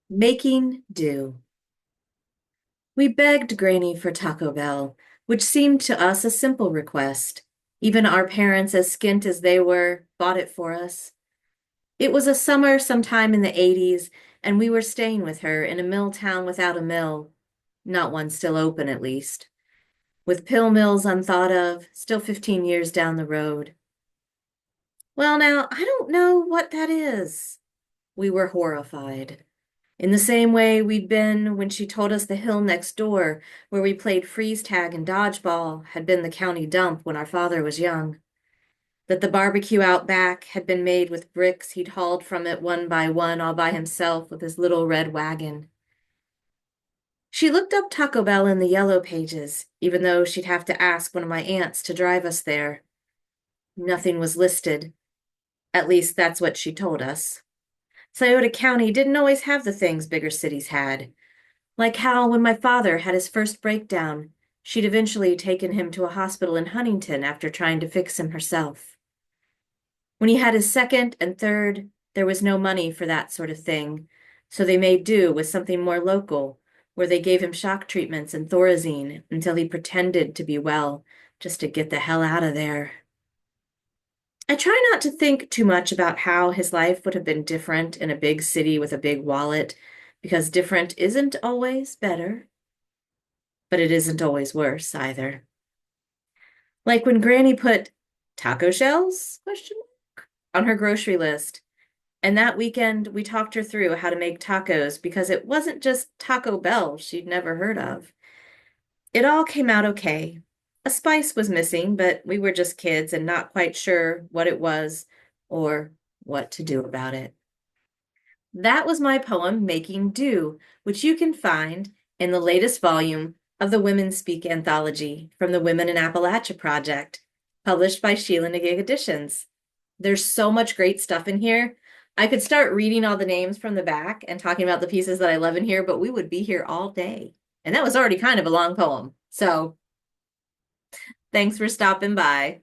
Making do. We begged Granny for Taco Bell, which seemed to us a simple request. Even our parents, as skint as they were, bought it for us. It was a summer sometime in the 80s, and we were staying with her in a mill town without a mill. Not one still open, at least. With pill mills unthought of, still 15 years down the road. Well, now, I don't know what that is. We were horrified. In the same way we'd been when she told us the hill next door, where we played freeze tag and dodgeball, had been the county dump when our father was young. That the barbecue out back had been made with bricks he'd hauled from it one by one all by himself with his little red wagon. She looked up Taco Bell in the yellow pages, even though she'd have to ask one of my aunts to drive us there. Nothing was listed. At least that's what she told us. Scioto County didn't always have the things bigger cities had. Like how, when my father had his first breakdown, she'd eventually taken him to a hospital in Huntington after trying to fix him herself. When he had his second and third, there was no money for that sort of thing, so they made do with something more local, where they gave him shock treatments and Thorazine until he pretended to be well, just to get the hell out of there. I try not to think too much about how his life would have been different in a big city with a big wallet, because different isn't always better, but it isn't always worse either. Like when Granny put taco shells question on her grocery list. And that weekend we talked her through how to make tacos because it wasn't just Taco Bell she'd never heard of. It all came out okay. A spice was missing, but we were just kids and not quite sure what it was or what to do about it. That was my poem, Making Do, which you can find in the latest volume of the Women Speak anthology from the Women in Appalachia Project, published by Sheila Nagig Editions. There's so much great stuff in here. I could start reading all the names from the back and talking about the pieces that I love in here, but we would be here all day. And that was already kind of a long poem. So thanks for stopping by.